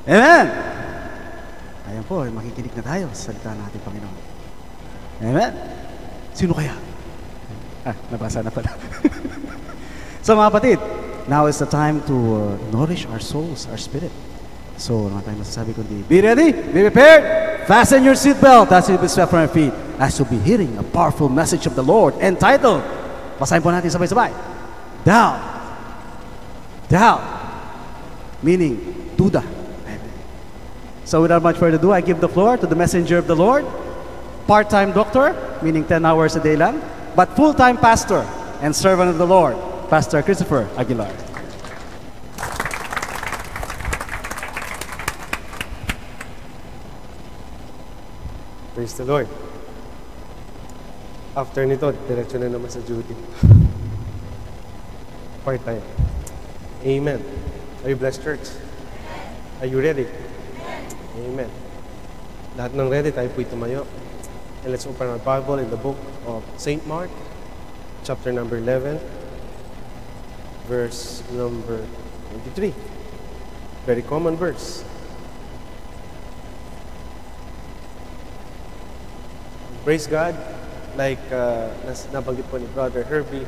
Amen! Ayan po, makikinig na tayo sa salita ng ating Panginoon. Amen! Sino kaya? Nabasa na pala. So mga kapatid, now is the time to nourish our souls, our spirit. So, naman tayo masasabi kundi, be ready, be prepared, fasten your seatbelt as you be swept from your feet, as you'll be hearing a powerful message of the Lord entitled, basahin po natin sabay-sabay, doubt. Doubt, meaning duda. So without much further ado, I give the floor to the messenger of the Lord, part-time doctor, meaning 10 hours a day lang, but full-time pastor and servant of the Lord, Pastor Christopher Aguilar. Praise the Lord. After nito, diretso na naman sa duty. Part-time. Amen. Are you blessed, church? Are you ready? Amen. Lahat ng ready, tayo po'y tumayo. And let's open our Bible in the book of St. Mark, chapter number 11, verse number 23. Very common verse. Praise God. Like nabanggit po ni Brother Herbie,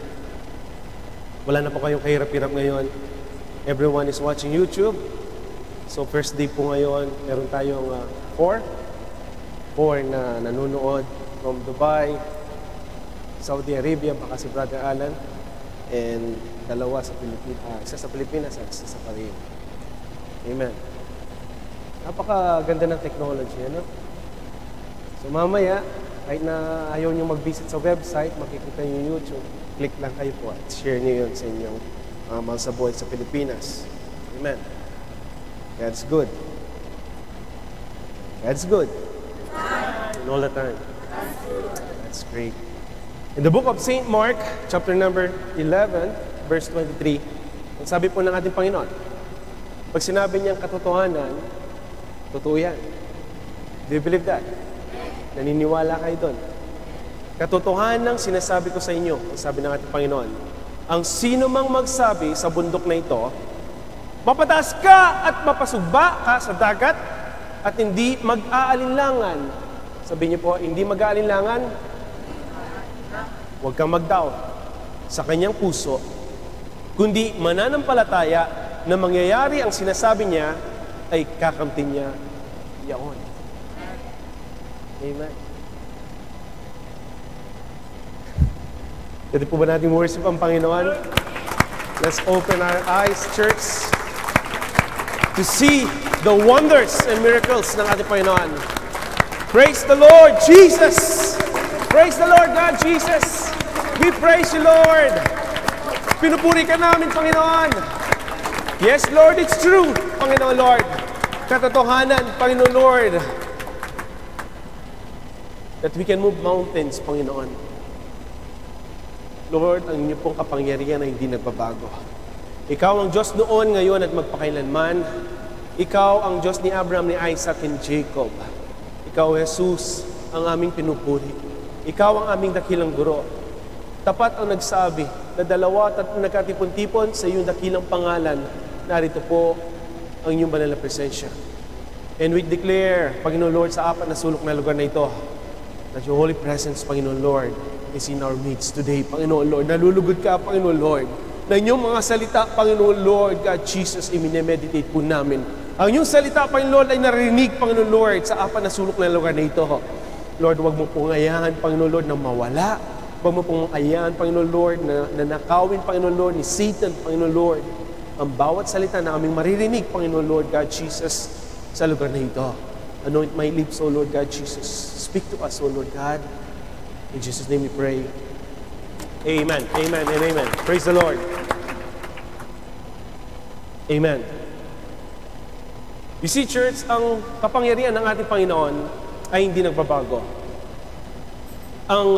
wala na po kayong kahirap-hirap ngayon. Everyone is watching YouTube. So first day po ngayon, meron tayong 4 na nanonood from Dubai, Saudi Arabia, baka si Brother Alan, and dalawa sa Pilipinas, isa sa Pilipinas at isa sa Korea. Amen. Napakaganda ng technology, ano? So mamaya, kahit na ayaw nyo mag-visit sa website, makikita nyo yung YouTube, click lang kayo po at share nyo yun sa inyong mga sa buhay sa Pilipinas. Amen. God's good. God's good. And all the time. That's great. In the book of St. Mark, chapter number 11, verse 23, ang sabi po ng ating Panginoon, pag sinabi niyang katotohanan, totoo yan. Do you believe that? Naniniwala kayo doon. Katotohanan sinasabi ko sa inyo, ang sabi ng ating Panginoon, ang sino mang magsabi sa bundok na ito, mapataas ka at mapasugba ka sa dagat at hindi mag-aalinlangan. Sabi niyo po, hindi mag-aalinlangan, huwag kang mag-doubt sa kanyang puso, kundi mananampalataya na mangyayari ang sinasabi niya ay kakamtin niya yaon. Amen. Pwede po ba natin worship ang Panginoon? Let's open our eyes, church, to see the wonders and miracles ng ating Panginoon. Praise the Lord Jesus! Praise the Lord God Jesus! We praise you, Lord! Pinupuri ka namin, Panginoon! Yes, Lord, it's true, Panginoon Lord! Katotohanan, Panginoon Lord! That we can move mountains, Panginoon. Lord, ang inyong pong kapangyarihan ay hindi nagbabago. Ikaw ang Diyos noon, ngayon at magpakailanman. Ikaw ang Diyos ni Abraham, ni Isaac, and Jacob. Ikaw, Jesus, ang aming pinupuri. Ikaw ang aming dakilang guro. Tapat ang nagsabi na 2 at nagkatipon-tipon sa iyong dakilang pangalan. Narito po ang inyong banal na presensya. And we declare, Panginoon Lord, sa 4 na sulok na lugar na ito, that your holy presence, Panginoon Lord, is in our midst today, Panginoon Lord. Nalulugod ka, Panginoon Lord, na inyong mga salita, Panginoon Lord, God Jesus, iminemeditate po namin. Ang inyong salita, Panginoon Lord, ay narinig, Panginoon Lord, sa 4 na sulok na lugar na ito. Lord, huwag mo pong ayahan, Panginoon Lord, na mawala. Huwag mo pong ayahan, Panginoon Lord, na nakawin, Panginoon Lord, ni Satan, Panginoon Lord, ang bawat salita na aming maririnig, Panginoon Lord, God Jesus, sa lugar na ito. Anoint my lips, O Lord God Jesus. Speak to us, O Lord God. In Jesus' name we pray. Amen, amen, and amen. Praise the Lord. Amen. You see, church, ang kapangyarihan ng ating Panginoon ay hindi nagbabago. Ang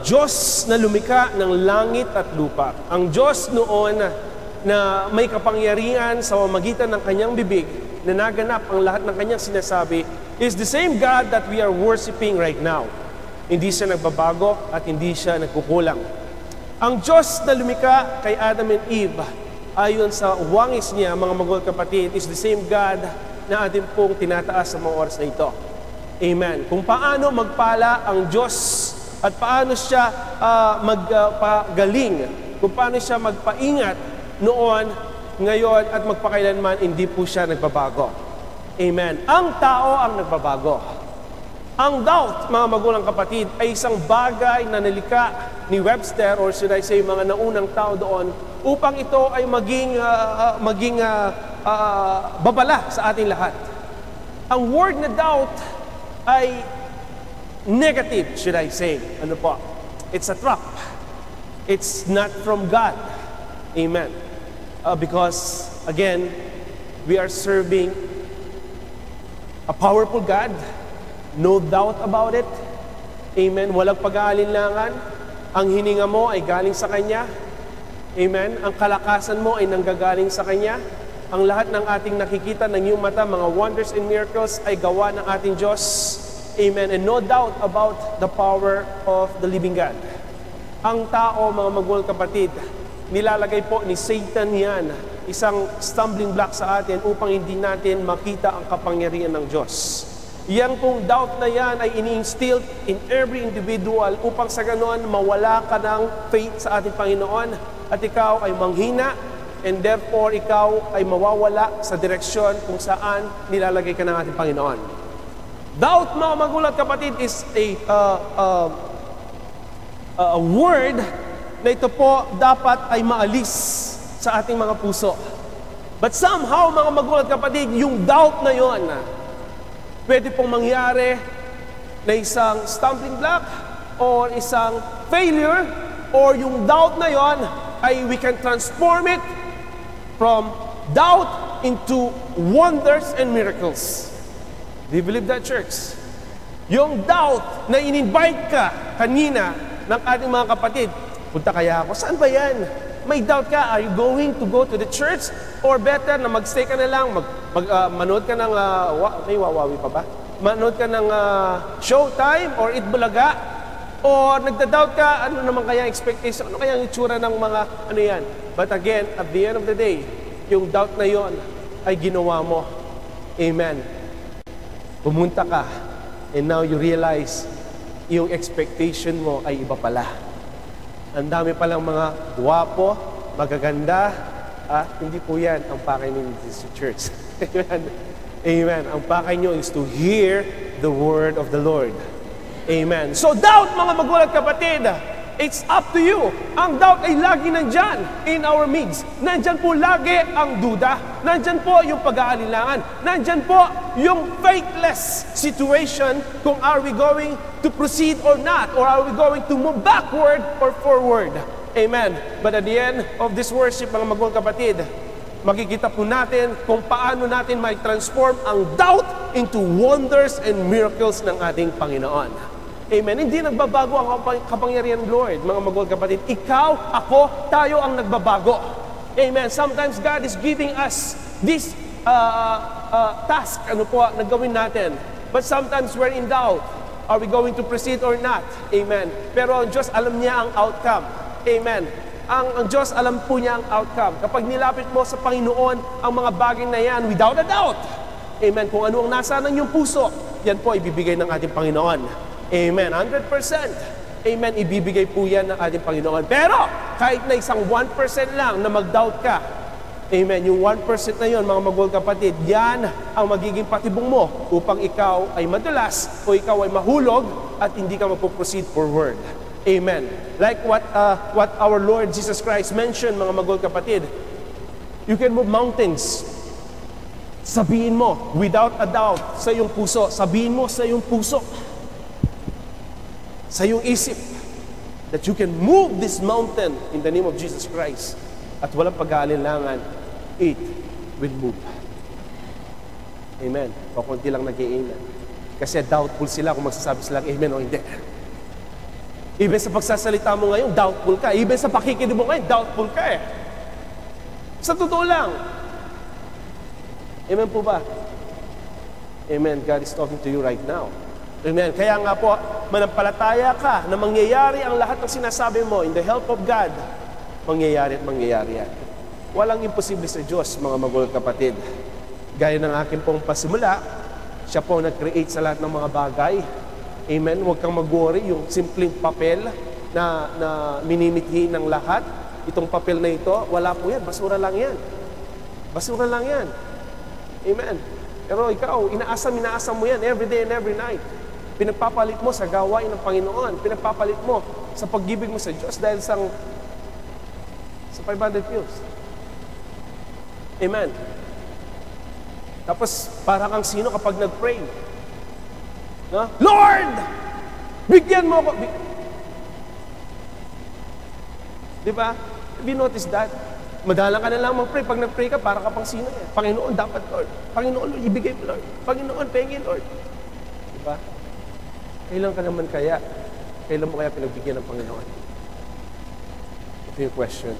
Diyos na lumikha ng langit at lupa, ang Diyos noon na may kapangyarihan sa pamamagitan ng kanyang bibig, na naganap ang lahat ng kanyang sinasabi, is the same God that we are worshiping right now. Hindi siya nagbabago at hindi siya nagkukulang. Ang Diyos na lumikha kay Adam and Eve, ayon sa wangis niya, mga magulang kapatid, is the same God na atin pong tinataas sa mga oras na ito. Amen. Kung paano magpala ang Diyos at paano siya magpagaling, kung paano siya magpaingat noon, ngayon at magpakailanman, hindi po siya nagbabago. Amen. Ang tao ang nagbabago. Ang doubt, mga magulang kapatid, ay isang bagay na nilika ni Webster, or should I say, mga naunang tao doon, upang ito ay maging babala sa ating lahat. Ang word na doubt ay negative, should I say. Ano po? It's a trap. It's not from God. Amen. Because, again, we are serving a powerful God. No doubt about it. Amen. Walang pag-aalinlangan. Ang hininga mo ay galing sa Kanya. Amen. Ang kalakasan mo ay nanggagaling sa Kanya. Ang lahat ng ating nakikita ng iyong mata, mga wonders and miracles, ay gawa ng ating Diyos. Amen. And no doubt about the power of the living God. Ang tao, mga magulang kapatid, nilalagay po ni Satan yan, isang stumbling block sa atin upang hindi natin makita ang kapangyarihan ng Diyos. Yan pong doubt na yan ay ini-instill in every individual upang sa ganoon mawala ka ng faith sa ating Panginoon at ikaw ay manghina, and therefore ikaw ay mawawala sa direksyon kung saan nilalagay ka ng ating Panginoon. Doubt, mga magulang kapatid, is a word na ito po dapat ay maalis sa ating mga puso. But somehow, mga magulang kapatid, yung doubt na yon, pwede pong mangyari na isang stumbling block or isang failure, or yung doubt na yon ay we can transform it from doubt into wonders and miracles. Do you believe that, church? Yung doubt na in-invite ka kanina ng ating mga kapatid, punta kaya ako? Saan ba yan? May doubt ka, are you going to go to the church? Or better na magstay ka na lang, manood ka ng, may wawawi pa ba? Manood ka ng Showtime or Itbulaga? Or nagda-doubt ka, ano naman kaya expectation? Ano kaya ang itsura ng mga, ano yan? But again, at the end of the day, yung doubt na yon ay ginawa mo. Amen. Pumunta ka, and now you realize, yung expectation mo ay iba pala. Ang dami palang mga guwapo, magaganda, hindi po yan ang pakay ninyo sa church. Amen. Amen. Ang pakay nyo is to hear the word of the Lord. Amen. So doubt, mga magulang kapatid, it's up to you. Ang doubt ay lagi nandyan in our midst. Nandyan po lagi ang duda. Nandyan po yung pag-aalinlangan. Nandyan po yung faithless situation kung are we going to proceed or not, or are we going to move backward or forward. Amen. But at the end of this worship, mga magulang kapatid, makikita po natin kung paano natin may transform ang doubt into wonders and miracles ng ating Panginoon. Amen. Hindi nagbabago ang kapangyarihan ng Lord, mga magulang kapatid. Ikaw, ako, tayo ang nagbabago. Amen. Sometimes God is giving us this task, na gawin natin. But sometimes we're in doubt. Are we going to proceed or not? Amen. Pero ang Diyos, alam niya ang outcome. Amen. Ang Diyos, alam po niya ang outcome. Kapag nilapit mo sa Panginoon ang mga bagay na yan, without a doubt, amen, kung ano ang nasa ng iyong puso, yan po ibibigay ng ating Panginoon. Amen. 100%. Amen. Ibibigay po yan ng ating Panginoon. Pero, kahit na isang 1% lang na mag-doubt ka, amen, yung 1% na yon, mga magulang kapatid, yan ang magiging patibong mo upang ikaw ay madulas o ikaw ay mahulog at hindi ka magpo-proceed forward. Amen. Like what our Lord Jesus Christ mentioned, mga magulang kapatid, you can move mountains. Sabihin mo, without a doubt, sa iyong puso. Sabihin mo sa iyong puso, sa iyong isip, that you can move this mountain in the name of Jesus Christ. At walang pag-aalinlangan, it will move. Amen. Pakunti lang nag-i-amen. Kasi doubtful sila kung magsasabi sila amen o hindi. Even sa pagsasalita mo ngayon, doubtful ka. Even sa pakikinig mo ngayon, doubtful ka eh. Sa totoo lang. Amen po ba? Amen. God is talking to you right now. Amen. Kaya nga po, manampalataya ka na mangyayari ang lahat ng sinasabi mo in the help of God. Mangyayari at mangyayari yan. Walang imposible sa Diyos, mga magulang kapatid. Gaya ng aking pong pasimula, siya po nag-create sa lahat ng mga bagay. Amen? Huwag kang mag-worry, yung simpleng papel na minimithi ng lahat. Itong papel na ito, wala po yan, basura lang yan. Basura lang yan. Amen? Pero ikaw, inaasam mo yan every day and every night. Pinagpapalit mo sa gawain ng Panginoon. Pinagpapalit mo sa pag-ibig mo sa Diyos dahil sa 500 pews. Amen. Tapos, para kang sino kapag nag-pray? No? Lord! Bigyan mo ako! Di ba? Have you noticed that? Madalang ka na lang mag-pray. Pag nag-pray ka, para ka pang sino yan. Panginoon, dapat, Lord. Panginoon, ibigay mo, Lord. Panginoon, pengin, Lord. Di ba? Kailan ka naman kaya? Kailan mo kaya pinagbigyan ng Panginoon? Ito yung question.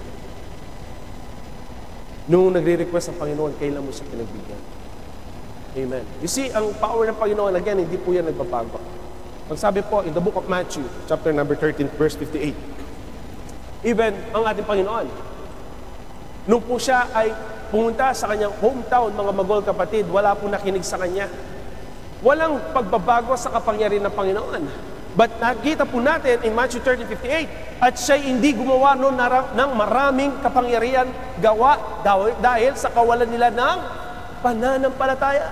Nung nagre-request ang Panginoon, kailan mo siya pinagbigyan? Amen. You see, ang power ng Panginoon, again, hindi po yan nagbabago. Ang sabi po, in the book of Matthew, chapter number 13, verse 58, even ang ating Panginoon, nung po siya ay pumunta sa kanyang hometown, mga magol kapatid, wala po nakinig sa kanya. Walang pagbabago sa kapangyarihan ng Panginoon. But nakita po natin in Matthew 13:58, at siya'y hindi gumawa noon ng maraming kapangyarihan gawa dahil sa kawalan nila ng pananampalataya.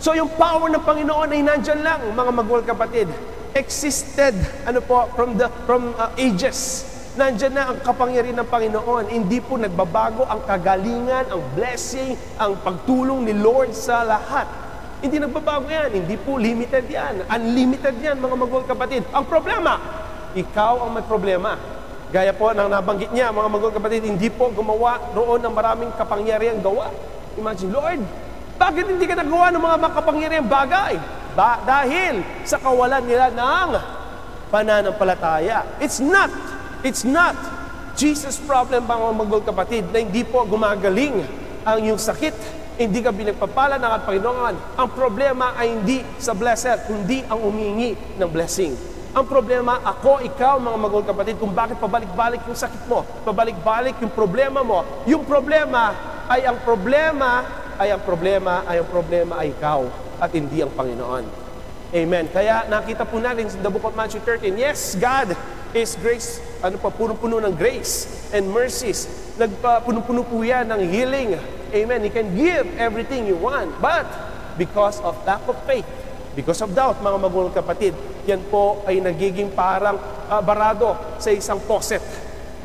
So yung power ng Panginoon ay nandyan lang, mga magol kapatid. Existed, from ages. Nandyan na ang kapangyarihan ng Panginoon. Hindi po nagbabago ang kagalingan, ang blessing, ang pagtulong ni Lord sa lahat. Hindi nagbabago yan. Hindi po limited yan. Unlimited yan, mga magol kapatid. Ang problema, ikaw ang may problema. Gaya po ng nabanggit niya, mga magol kapatid, hindi po gumawa roon ng maraming kapangyarihang gawa. Imagine, Lord, bakit hindi ka nagawa ng mga makapangyarihang bagay? Dahil sa kawalan nila ng pananampalataya. It's not Jesus' problem, mga magol kapatid, na hindi po gumagaling ang iyong sakit. Hindi ka binagpapala ng Panginoon. Ang problema ay hindi sa blesser, kundi ang umingi ng blessing. Ang problema, ako, ikaw, mga magol kapatid, kung bakit pabalik-balik yung sakit mo, pabalik-balik yung problema mo. Yung problema ay ikaw at hindi ang Panginoon. Amen. Kaya nakita po natin sa the book of Matthew 13, yes, God is grace, puno-puno ng grace and mercies. Puno-puno po yan ng healing. Amen. He can give everything you want. But because of lack of faith, because of doubt, mga magulang kapatid, yan po ay nagiging parang barado sa isang faucet.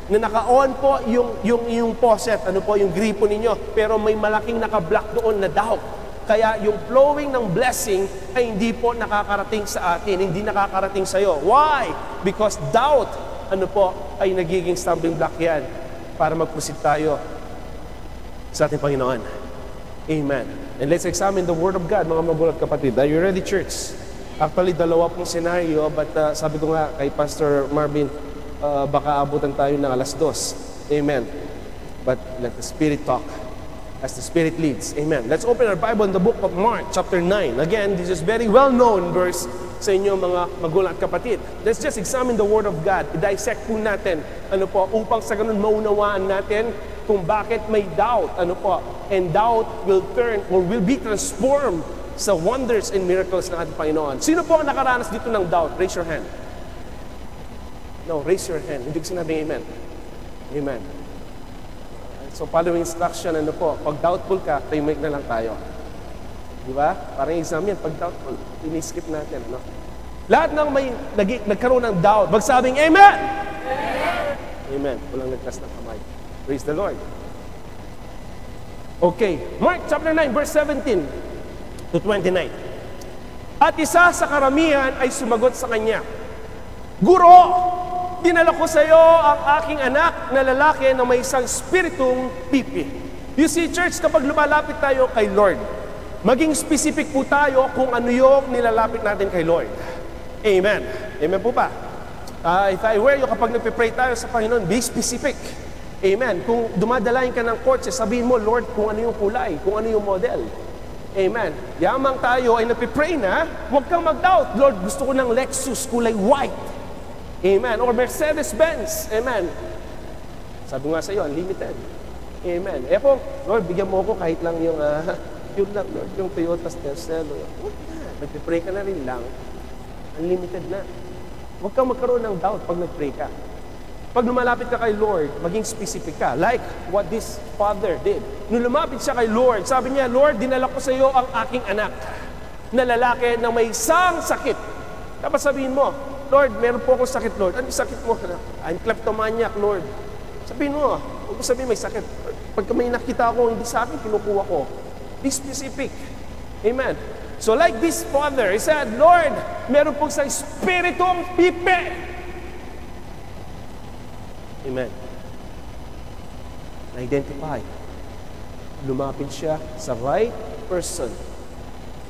Na naka-on po yung faucet, yung gripo ninyo, pero may malaking naka-block doon na doubt. Kaya yung flowing ng blessing ay hindi po nakakarating sa atin, hindi nakakarating sa iyo. Why? Because doubt, ay nagiging stumbling block yan para mag-proceed tayo sa ating Panginoon. Amen. And let's examine the Word of God, mga magulang kapatid. Are you ready, church? Actually, dalawa pong scenario, but sabi ko nga kay Pastor Marvin, baka abutan tayo ng 2:00. Amen. But let the Spirit talk as the Spirit leads. Amen. Let's open our Bible in the book of Mark, chapter 9. Again, this is very well-known verse sa inyo, mga magulang at kapatid. Let's just examine the Word of God. I-dissect po natin, upang sa ganun maunawaan natin kung bakit may doubt, and doubt will be transformed sa wonders and miracles ng ating Panginoon. Sino po ang nakaranas dito ng doubt? Raise your hand. No, raise your hand. Hindi ko sinabing amen. Amen. So, following instruction, pag doubtful ka, remake na lang tayo. Di ba? Parang exam yan, pag doubtful, ini-skip natin, Lahat ng may nagkaroon ng doubt, magsabing amen! Amen. Walang nagtas ng kamay. Praise the Lord. Okay, Mark chapter 9, verse 17 to 29. At isa sa karamihan ay sumagot sa kanya, Guro, dinala ko sa iyo ang aking anak na lalaki na may isang spiritong pipi. You see, church, kapag lumalapit tayo kay Lord, maging specific po tayo kung ano yung nilalapit natin kay Lord. Amen. Amen po ba? If I were you, kapag nagpipray tayo sa Panginoon, be specific. Amen. Kung dumadalain ka ng kotse, sabihin mo, Lord, kung ano yung kulay, kung ano yung model. Amen. Yamang tayo ay nagpipray na, huwag kang mag-doubt. Lord, gusto ko ng Lexus, kulay white. Amen. Or Mercedes-Benz. Amen. Sabi nga sa iyo, unlimited. Amen. Po, Lord, bigyan mo ako kahit lang yung yun lang, Lord, yung Toyota Tercel. Huwag na. Nagpipray ka na rin lang. Unlimited na. Huwag kang magkaroon ng doubt pag nagpray ka. Pag lumalapit ka kay Lord, maging specific ka. Like what this father did. Nung lumapit siya kay Lord, sabi niya, Lord, dinala ko sa iyo ang aking anak na lalaki na may isang sakit. Tapos sabihin mo, Lord, meron po akong sakit, Lord. Ano yung sakit mo? I'm kleptomaniac, Lord. Sabihin mo, huwag mo sabihin may sakit. Pagka may nakita ako, hindi sa akin, kinukuha ko. Be specific. Amen. So like this father, he said, Lord, meron pong isang spiritong pipe. Amen. Na-identify. Lumapit siya sa right person.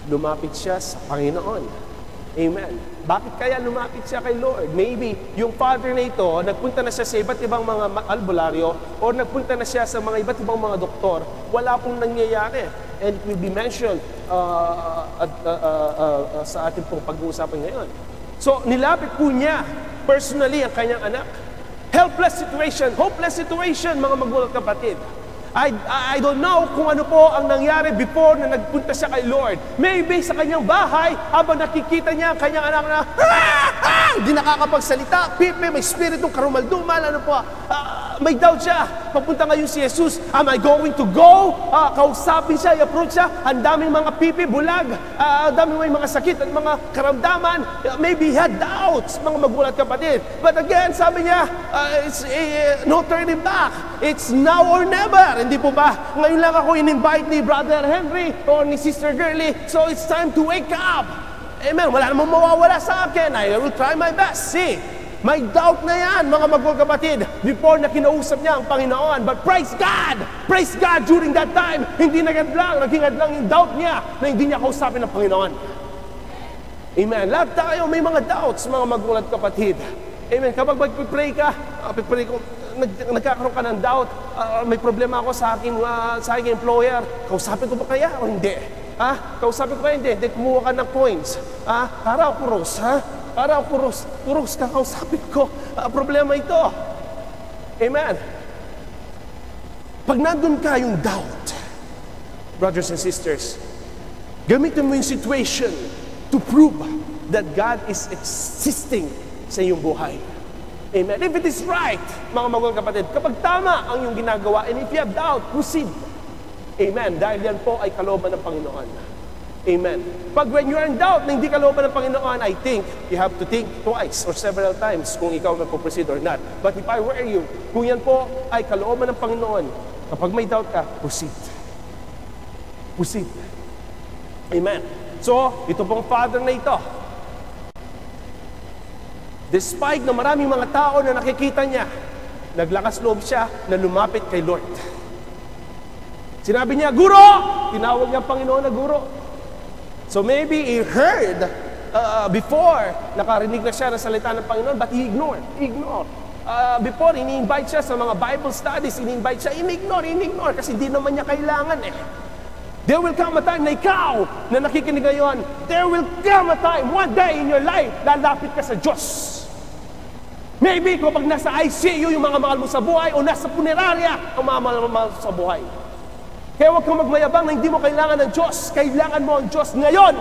Lumapit siya sa Panginoon. Amen. Bakit kaya lumapit siya kay Lord? Maybe yung father na ito, nagpunta na siya sa iba't ibang mga albularyo o nagpunta na siya sa mga iba't ibang mga doktor. Wala pong nangyayari. And it will be mentioned sa ating pong pag-uusapan ngayon. So, nilapit po niya personally ang kanyang anak. Helpless situation, hopeless situation, mga magulang kapatid. I don't know kung ano po ang nangyari before na nagpunta siya kay Lord. Maybe sa kanyang bahay, habang nakikita niya ang kanyang anak na hindi nakakapagsalita, pipe, may spiritong karumaldumal, ano po, may doubt siya. Papunta ngayon si Jesus, am I going to go? Kausapin siya, i-approach siya, ang daming mga pipi, bulag, ang daming may mga sakit at mga karamdaman. Maybe he had doubts, mga magulang kapatid. But again, sabi niya, it's no turning back. It's now or never. Hindi po ba? Ngayon lang ako in-invite ni Brother Henry or ni Sister Girlie. So it's time to wake up. Amen. Wala namang mawawala sa akin. I will try my best. See? May doubt na yan, mga magulang kapatid, before na kinausap niya ang Panginoon. But praise God! Praise God during that time. Hindi naging hadlang yung doubt niya na hindi niya kausapin ng Panginoon. Amen. Lahat tayo may mga doubts, mga magulang kapatid. Amen. Kapag mag-pray ka, nagkakaroon ka ng doubt, may problema ako sa aking employer, kausapin ko ba kaya o hindi? Kausapin ko ba hindi? Hindi, kumuha ka ng coins. Para ako kuros, Para ako kuros ka, kausapin ko. Problema ito. Amen. Pag nandun ka yung doubt, brothers and sisters, gamitin mo yung situation to prove that God is existing sa iyong buhay. Amen. If it is right, mga magulang kapatid, kapag tama ang iyong ginagawa, and if you have doubt, proceed. Amen. Dahil yan po ay kalooban ng Panginoon. Amen. Pag when you are in doubt na hindi kalooban ng Panginoon, I think you have to think twice or several times kung ikaw magpo-proceed or not. But if I were you, kung yan po ay kalooban ng Panginoon, kapag may doubt ka, proceed. Proceed. Amen. So, ito pong father na ito, despite na maraming mga tao na nakikita niya, naglakas loob siya na lumapit kay Lord. Sinabi niya, Guro! Tinawag niya ang Panginoon na Guro. So maybe he heard before, nakarinig na siya ng salita ng Panginoon, but he ignored. Before, ini-invite siya sa mga Bible studies, ini-invite siya, ini-ignore, kasi hindi naman niya kailangan eh. There will come a time na ikaw, na nakikinig ngayon, there will come a time, one day in your life, lalapit ka sa Diyos. Maybe kapag nasa ICU yung mga mahal mo sa buhay, o nasa punerarya ang mga mahal mo sa buhay. Kaya huwag kang magmayabang na hindi mo kailangan ng Diyos. Kailangan mo ang Diyos ngayon.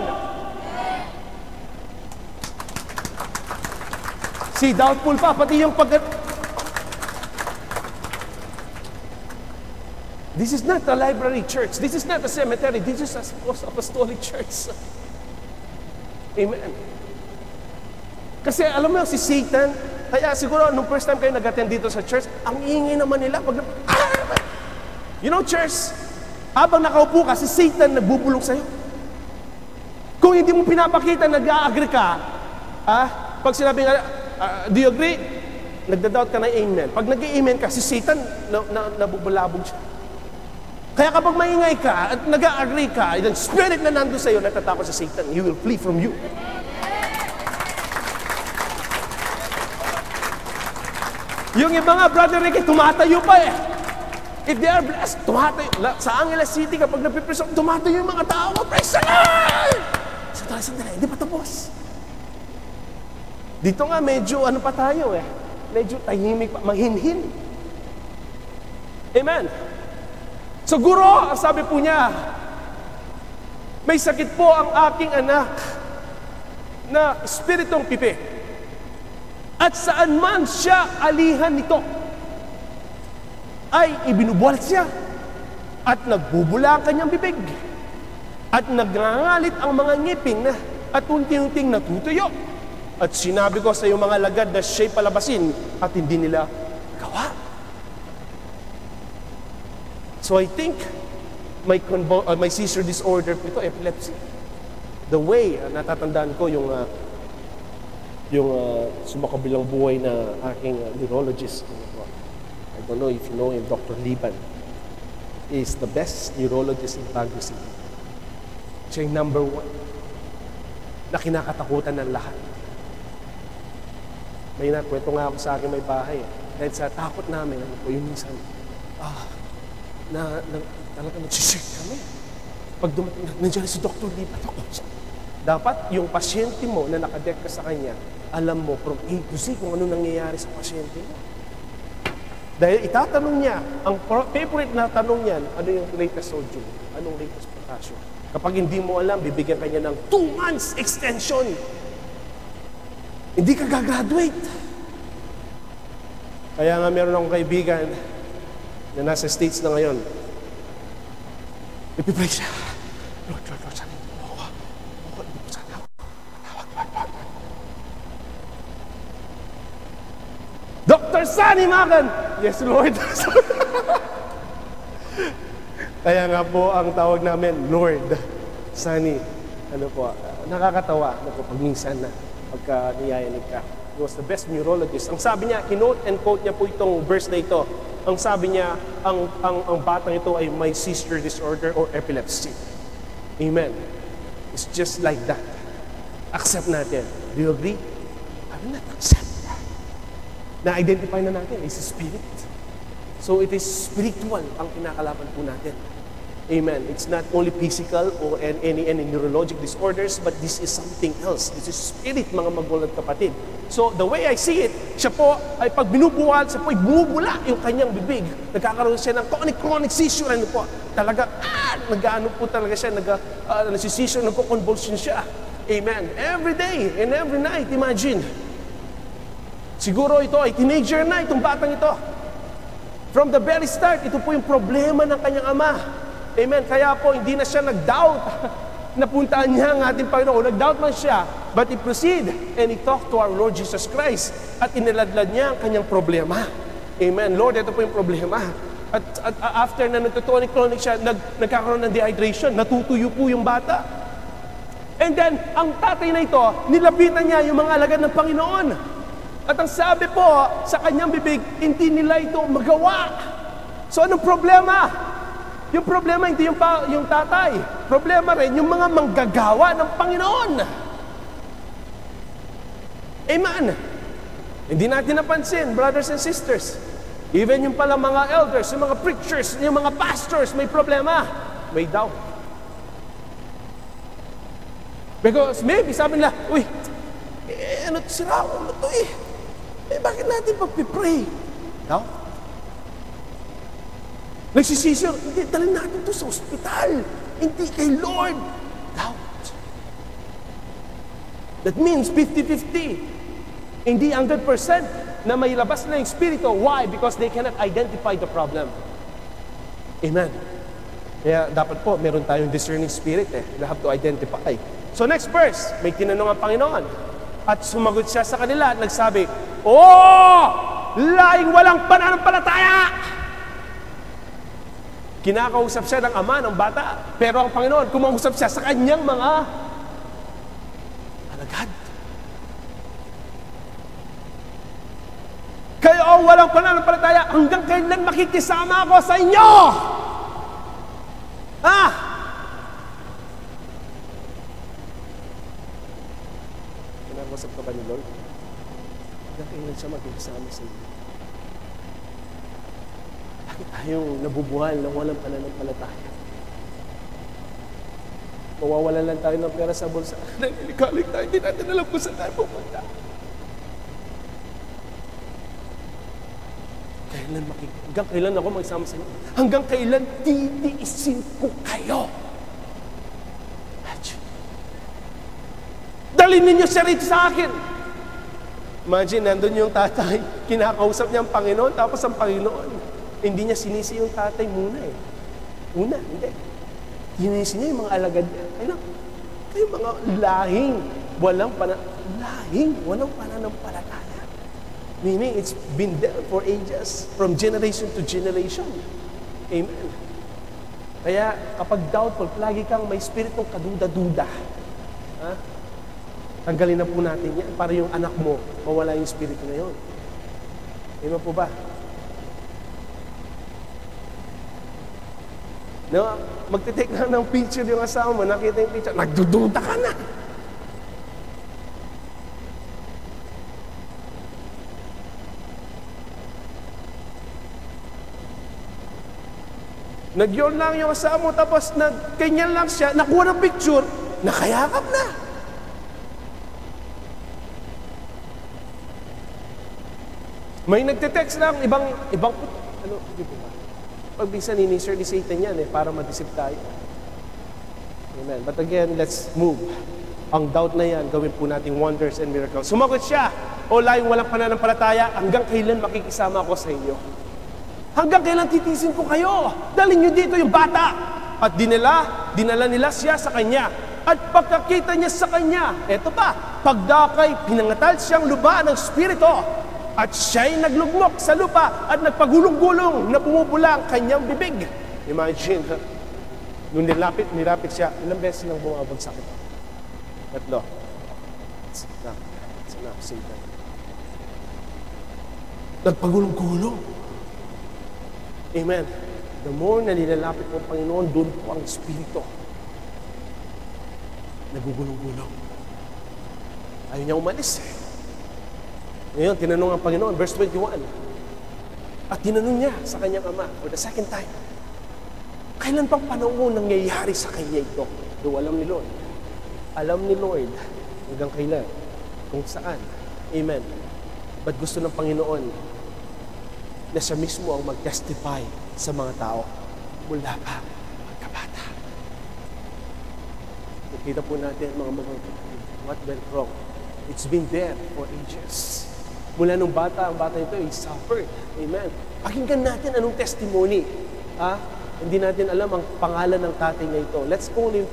Si doubtful pa, pati yung This is not a library church. This is not a cemetery. This is a apostolic church. Amen. Kasi alam mo si Satan, kaya siguro nung first time kayo nag-attend dito sa church, ang ingay naman nila. You know, church, habang nakaupo ka, si Satan nagbubulong sa'yo. Kung hindi mo pinapakita, nag-a-agree ka, pag sinabi nga, do you agree? Nagda-doubt ka na amen. Pag nag-amen ka, si Satan nabubulabog siya. Kaya kapag maingay ka at nag-a-agree ka, yung spirit na nandun sa'yo, natatakot sa Satan, he will flee from you. Yung iba nga, Brother Ricky, tumatayo pa eh. If they are blessed, tumatayo. Sa Angeles City, kapag napipresok, tumatayo yung mga tao. Praise the Lord! Sandali, hindi pa tapos. Dito nga, medyo ano pa tayo eh. Medyo tahimik pa, mahinhin. Amen. So, Guro, sabi po niya, May sakit po ang aking anak na espiritong pipi. At saan man siya alihan nito, ay ibinubuhat siya. At nagbubula ang kanyang bibig. At nagngangalit ang mga ngipin at unti-unting natutuyo. At sinabi ko sa iyong mga lagad na siya'y palabasin at hindi nila gawa. So I think my seizure disorder po ito, epilepsy. The way, natatandaan ko yung sumakabilang buhay na aking neurologist. I don't know if you know him, Dr. Liban. He is the best neurologist in Baguio City. Siya yung number 1 na kinakatakutan ng lahat. May nakwento nga ako sa akin may bahay. Dahil sa takot namin, ano po, yung minsan, talaga nagsisik kami. Pag dumating, nandiyan si Dr. Liban ako. Dapat yung pasyente mo na nakadek ka sa kanya, alam mo from A to Z kung ano nangyayari sa pasyente mo. Dahil itatanong niya, ang favorite na tanong niyan, ano yung latest sodium? Anong latest potassium? Kapag hindi mo alam, bibigyan ka niya ng 2 months extension. Hindi ka gagraduate. Kaya nga meron akong kaibigan na nasa States na ngayon. Ipipray siya. Lord, sana hindi mo ako. Hindi mo sana ako. Dr. Sunny Magan! Yes, Lord. Kaya nga po ang tawag namin, Lord Sunny. Ano po, nakakatawa na po pag minsan na pagka niyayanig ka. He was the best neurologist. Ang sabi niya, kinote and quote niya po itong verse na ito. Ang sabi niya, ang batang ito ay may seizure disorder or epilepsy. Amen. It's just like that. Accept natin. Do you agree? I will not accept. Na-identify na natin, it's a spirit. So it is spiritual ang kinakalaban po natin. Amen. It's not only physical or any neurologic disorders, but this is something else. This is spirit, mga magulang kapatid. So the way I see it, siya po ay pag binubuhat, siya po ay bumubula yung kanyang bibig. Nagkakaroon siya ng chronic seizure. Ano po? Talaga, nag-ano po talaga siya, nag-seizure, nagko-convulsion siya. Amen. Every day and every night, imagine. Siguro ito ay teenager na, itong batang ito. From the very start, ito po yung problema ng kanyang ama. Amen. Kaya po, hindi na siya nag-doubt. Napuntaan niya ang ating Panginoon. Nag-doubt man siya. But he proceed and he talked to our Lord Jesus Christ. At iniladlad niya ang kanyang problema. Amen. Lord, ito po yung problema. At after na nagtutonic-chronic siya, nagkakaroon ng dehydration. Natutuyo po yung bata. And then, ang tatay na ito, nilapitan niya yung mga alagad ng Panginoon. At ang sabi po sa kanyang bibig, hindi nila ito magawa. So, anong problema? Yung problema hindi yung tatay. Problema rin yung mga manggagawa ng Panginoon. Amen. Hindi natin napansin, brothers and sisters. Even yung pala mga elders, yung mga preachers, yung mga pastors, may problema. May doubt. Because maybe sabi nila, uy, sira mo to bakit natin pagpipray? Doubt. Nagsisisir, hindi, dalhin natin ito sa ospital. Hindi kay Lord. Doubt. That means 50-50. Hindi 100% na may labas na yung spirito. Why? Because they cannot identify the problem. Amen. Kaya dapat po, meron tayong discerning spirit. We have to identify. So next verse, may tinanong ang Panginoon. At sumagot siya sa kanila at nagsabi, laing walang pananampalataya! Kinakausap siya ng ama ng bata. Pero ang Panginoon, kumausap siya sa kanyang mga alagad. Kayo walang pananampalataya, hanggang kailan makikisama ako sa inyo? Kinakausap ka ba ni Lord? Hanggang kailan siya makikisama sa inyo? Bakit tayong nabubuhal na walang pananampalataya? Mawawalan lang tayo ng pera sa bulsa. Nalilikalig tayo, hindi natin alam kung saan tayo pupunta. Hanggang kailan ako magsama sa inyo? Hanggang kailan titiisin ko kayo? Dalhin ninyo siya rito sa akin. Imagine, nandun yung tatay, kinakausap niya ang Panginoon, tapos ang Panginoon, hindi niya sinisi yung tatay muna eh. Una, hindi. Sinisi niya yung mga alagad niya. Ano? Yung mga lahing, walang pananampalataya. Meaning, it's been there for ages, from generation to generation. Amen. Kaya, kapag doubtful, lagi kang may spiritong kaduda-duda. Ha? Tanggalin na po natin yan para yung anak mo mawala yung spirito na yun. Ano po ba? No, magtitake na ng picture yung asawa mo, nakita yung picture, nagdududa ka na. Nagyon lang yung asawa mo, tapos ganyan lang siya, nakuha ng picture, nakayakap na. May nagte-text lang, ibang, ano, hindi po ba? Pag minsan ni-insert ni Satan yan para ma-deceive tayo. Amen. But again, let's move. Ang doubt na yan, gawin po nating wonders and miracles. Sumagot siya, o layong walang pananampalataya, hanggang kailan makikisama ako sa inyo? Hanggang kailan titisin ko kayo? Dalhin niyo dito yung bata. At dinala nila siya sa kanya. At pagkakita niya sa kanya, eto pa, pagdakay, pinangatal siyang luba ng Espiritu. At siya'y naglugmok sa lupa at nagpagulong-gulong na bumubula ang kanyang bibig. Imagine, nung nilapit siya, ilang beses nang bumabagsak ito? 3. It's enough, Satan. Nagpagulong-gulong. Amen. The more na nilalapit mo ang Panginoon, doon po ang Espiritu. Nagugulong-gulong. Ayaw niya umalis eh. Ngayon, tinanong ang Panginoon, verse 21. At tinanong niya sa kanyang ama for the second time, kailan pang panahon nangyayari sa kanya ito? Do alam ni Lord. Alam ni Lord hanggang kailan, kung saan. Amen. But gusto ng Panginoon na siya mismo ang mag-testify sa mga tao mula pa magkabata. Nakita po natin mga what went wrong. It's been there for ages. Mula nung bata, ang bata ito ay suffered. Amen. Pakinggan natin anong testimony. Hindi natin alam ang pangalan ng tatay na ito. Let's call him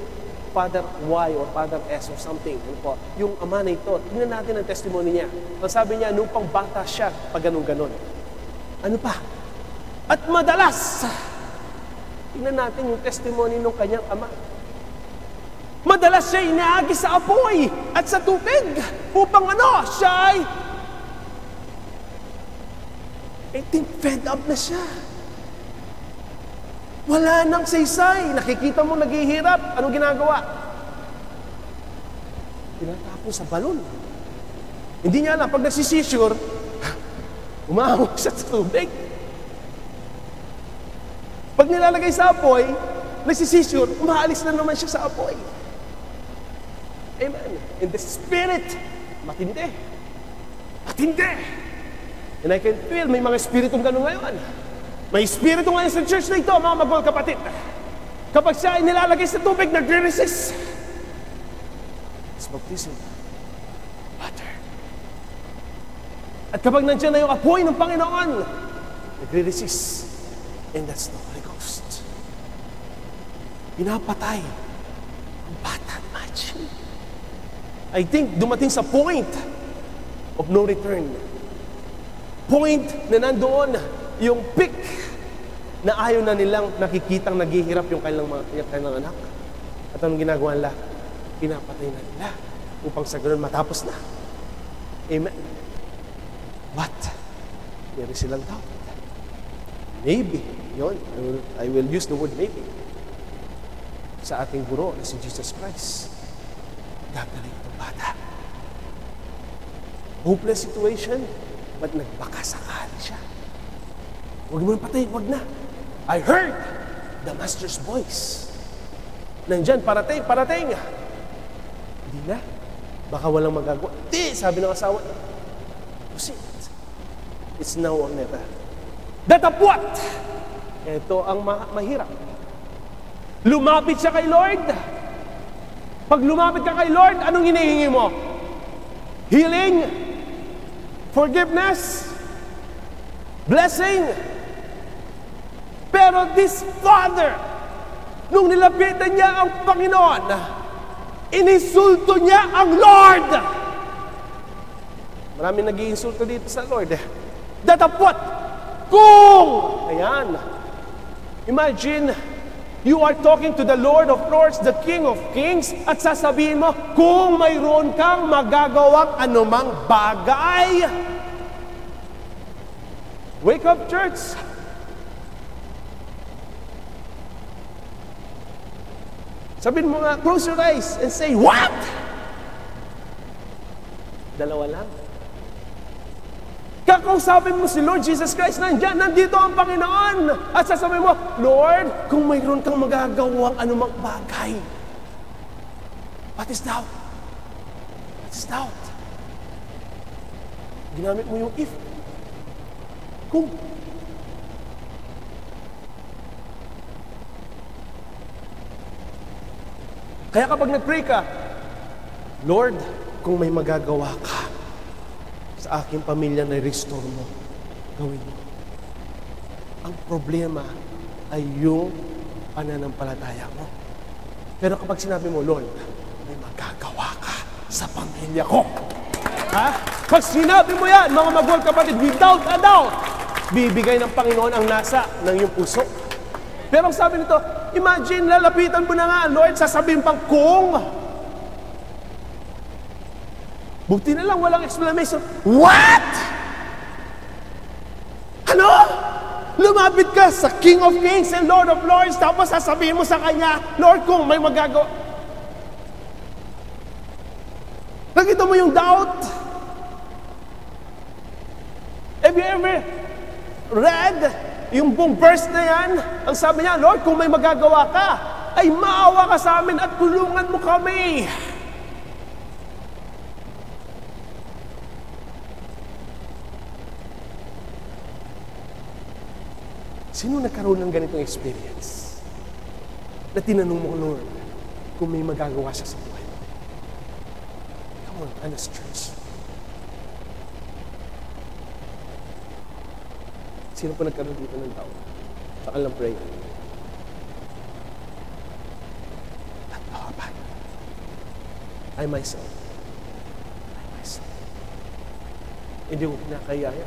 Father Y or Father S or something. Ano po? Yung ama na ito, tingnan natin ang testimony niya. Ang sabi niya, nung pang bata siya, pag ganun-ganon. Ano pa? At madalas, tingnan natin yung testimony ng kanyang ama. Madalas siya inaagi sa apoy at sa tubig upang siya ay fed up na siya. Wala nang saysay. Nakikita mo naghihirap. Anong ginagawa? Tinatapon sa balon. Hindi niya alam. Pag nagsisisure, umahawak siya sa tubig. Pag nilalagay sa apoy, nagsisisure, umaalis na naman siya sa apoy. Amen. In the Spirit, matindi. Matindi. And I can feel may mga espiritong gano'n ngayon. May espiritu ngayon sa church na ito, mga magwal kapatid. Kapag siya ay nilalagay sa tubig, nagre-resist. Let's baptism. Water. At kapag nandiyan na yung apoy ng Panginoon, nagre-resist. And that's the Holy Ghost. Pinapatay ang bata. Imagine. I think dumating sa point of no return. Point na nandoon yung peak na ayaw na nilang nakikitang naghihirap yung kanilang anak. At anong ginagawa nila? Pinapatay na nila upang sa ganun matapos na. Amen. But, meron silang doubt. Maybe, yun, I will use the word maybe. Sa ating guro na si Jesus Christ. Gagaling itong bata. Hopeless situation, but nagbakasakali siya. Huwag mo nang patayin, huwag na. I heard the Master's voice. Nandyan, parating. Hindi na. Baka walang magagawa. Hindi, sabi ng asawa. Proceed. It's now or never. Datapwat! Ito ang mahirap. Lumapit siya kay Lord. Pag lumapit ka kay Lord, anong hinihingi mo? Healing? Forgiveness? Blessing? Pero this Father, nung nilapitan niya ang Panginoon, inisulto niya ang Lord. Maraming nag-iinsulto dito sa Lord. Datapot! Kung! Ayan. Imagine, you are talking to the Lord of Lords, the King of Kings, at sasabihin mo, kung mayroon kang magagawang anumang bagay. Wake up, church! Sabihin mo nga, close your eyes and say, what? Dalawa lang. Kakausapin mo si Lord Jesus Christ, nandito ang Panginoon. At sasabihin mo, Lord, kung mayroon kang magagawang anumang bagay, what is doubt? What is doubt? Ginamit mo yung if. Kung. Kaya kapag nag-pray ka, Lord, kung may magagawa ka sa aking pamilya na restore mo, gawin mo. Ang problema ay yung pananampalataya mo. Pero kapag sinabi mo, Lord, may magagawa ka sa pamilya ko. Ha? Pag sinabi mo yan, mga magulang kapatid, without a doubt, bibigay ng Panginoon ang nasa ng iyong puso. Pero ang sabi nito, imagine, lalapitan mo na nga, Lord, sasabihin pang kung. Buti na lang, walang explanation. What? Ano? Lumapit ka sa King of Kings and Lord of Lords, tapos sasabihin mo sa Kanya, Lord, kung may magagawa. Nakita mo yung doubt? Have you ever read yung buong verse na yan? Ang sabi niya, Lord, kung may magagawa ka, ay maawa ka sa amin at tulungan mo kami. Sino nagkaroon ng ganitong experience? Na tinanong mo, Lord, kung may magagawa siya sa buhay mo. Come on, honest church. Sino po nagkaroon dito ng tao? Sa kanilang prayer. At Lord, I myself. Hindi ko kinakayaya.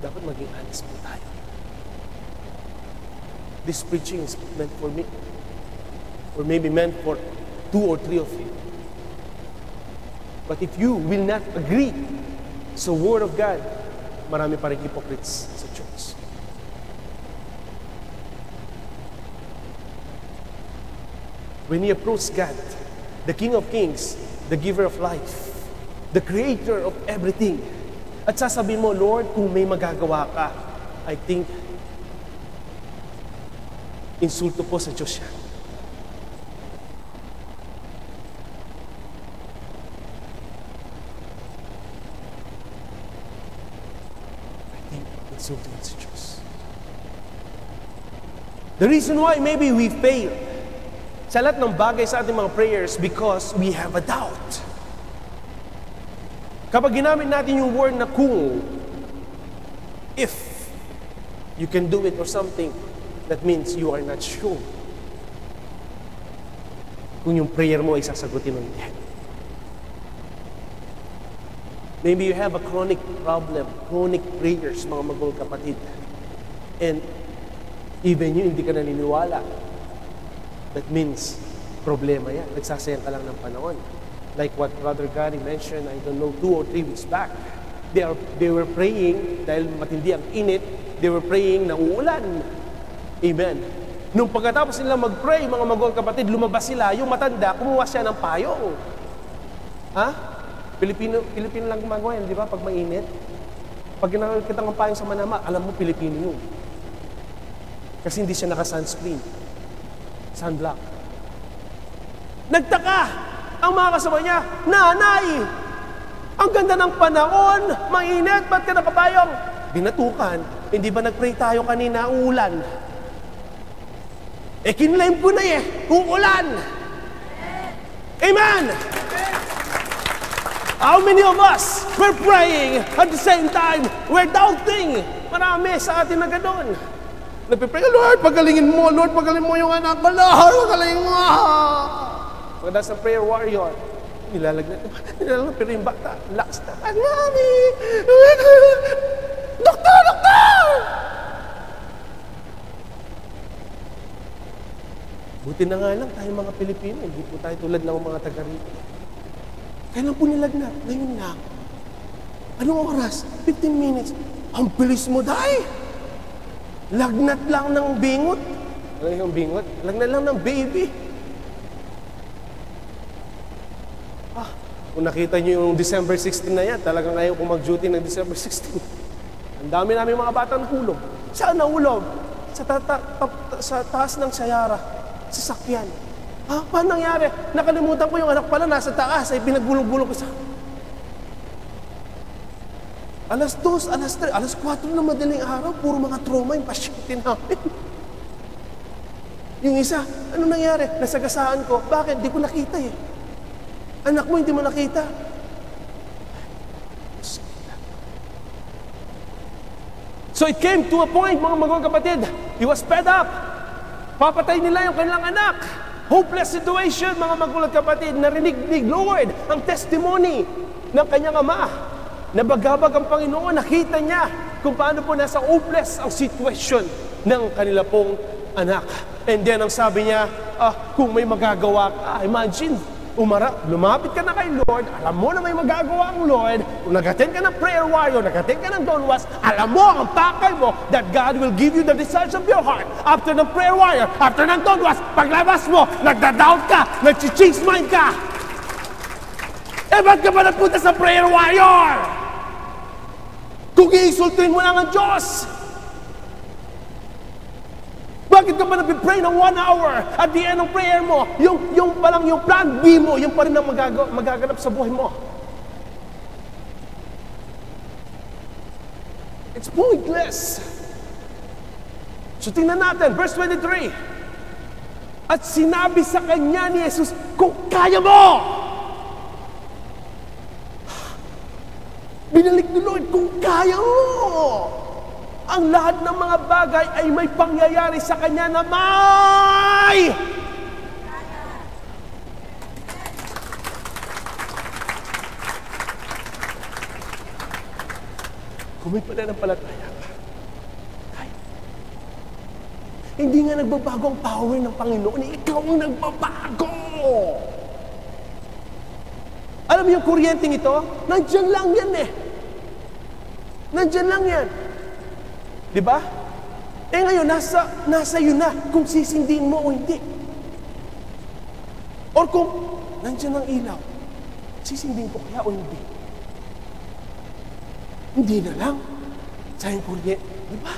Dapat maging honest po tayo. This preaching is meant for me. Or maybe meant for 2 or 3 of you. But if you will not agree sa Word of God, marami pa rin hypocrites sa church. When we approach God, the King of Kings, the giver of life, the creator of everything, at sasabihin mo, Lord, kung may magagawa ka, I think, insulto po sa Diyos yan. I think, insulto yan sa Diyos. The reason why maybe we fail sa lahat ng bagay sa ating mga prayers because we have a doubt. Kapag ginamit natin yung word na kung, if you can do it or something, that means you are not sure kung yung prayer mo ay sasagutin o hindi. Maybe you have a chronic problem, chronic prayers, mga magulang kapatid. And even you, hindi ka naniniwala. That means, problema yan. Nagsasayang ka lang ng panahon. Like what Brother Gary mentioned, I don't know, 2 or 3 weeks back. They were praying, dahil matindi ang init, they were praying na uulan. Amen. Nung pagkatapos nila mag-pray, mga magulang kapatid, lumabas sila, yung matanda, kumuha siya ng payong. Ha? Pilipino lang gumagawa yan, di ba? Pag mainit. Pag ginagawa kita ng payong sa Manama, alam mo, Pilipino yun. Kasi hindi siya naka-sunscreen. Sunblock. Nagtaka ang mga kasama niya, Nanay! Ang ganda ng panahon, mainit, ba't ka nakapayong? Binatukan, hindi ba nag-pray tayo kanina, uulan? Kinlaim ko na uulan. Amen! How many of us, we're praying at the same time, we're doubting? Marami sa atin na gano'n. Nagpipray, Lord, pagalingin mo. Lord, pagalingin mo yung anak ko. Lord, pagalingin mo. Pagkatapos ng prayer warrior, nilalagnat pero yung bata, lakas na. Mami! Doktor! Doktor! Buti na nga lang tayo mga Pilipino, hindi po tayo tulad ng mga taga-rito. Kailan po nilagnat? Ngayon lang. Anong oras? 15 minutes. Ang bilis mo, day! Lagnat lang ng bingot. Ano yung bingot? Lagnat lang ng baby. Kung nakita nyo yung December 16 na yan, talagang ngayon kung mag-duty ng December 16. Ang dami namin mga batang nahulog. Saan nahulog? Sa taas ng sayara. Sa sakyan. Paano nangyari? Nakalimutan ko yung anak pala nasa taas ay pinagbulong-bulong ko sa... Alas 2, alas 3, alas 4 na madaling araw, puro mga trauma yung pasyente namin. Yung isa, ano nangyari? Nasagasaan ko. Bakit? Di ko nakita eh. Anak mo hindi mo nakita. So it came to a point, mga kapatid, he was fed up. Papatay nila yung kanilang anak. Hopeless situation, mga magulang kapatid. Narinig ni Lord ang testimony ng kanyang ama. Nabagabag ang Panginoon, nakita niya kung paano po nasa hopeless ang situation ng kanila pong anak. And then ang sabi niya, kung may magagawa ka, imagine, lumapit ka na kay Lord, alam mo na may magagawa ang Lord, kung nag-attend ka ng prayer warrior, nag-attend ka ng Donwas, alam mo ang pakay mo that God will give you the desires of your heart. After ng prayer warrior, after ng Donwas, paglabas mo, nagda-doubt ka, nag-change mind ka. Ba't ka ba nagpunta sa prayer warrior? Kung iinsultuin mo lang ang Diyos, bakit ka ba nag-pray ng 1 hour at the end of prayer mo, yung palang yung plan B mo, yung pa rin ang magaganap sa buhay mo? It's pointless. So tingnan natin, verse 23. At sinabi sa kanya ni Jesus, kung kaya mo! Binalik ni Lord, kung kaya mo! Ang lahat ng mga bagay ay may pangyayari sa kanya na may! Kung may pananampalataya ka, kaya. Hindi nga nagbabago ang power ng Panginoon, ikaw ang nagbabago! Alam mo yung kuryenteng ito? Nandiyan lang yan eh. Nandiyan lang yan. Diba? Ngayon, nasa iyo na kung sisindihin mo o hindi. Or kung nandiyan ang ilaw, sisindihin ko kaya o hindi? Hindi na lang. Sayang kuryente. Diba?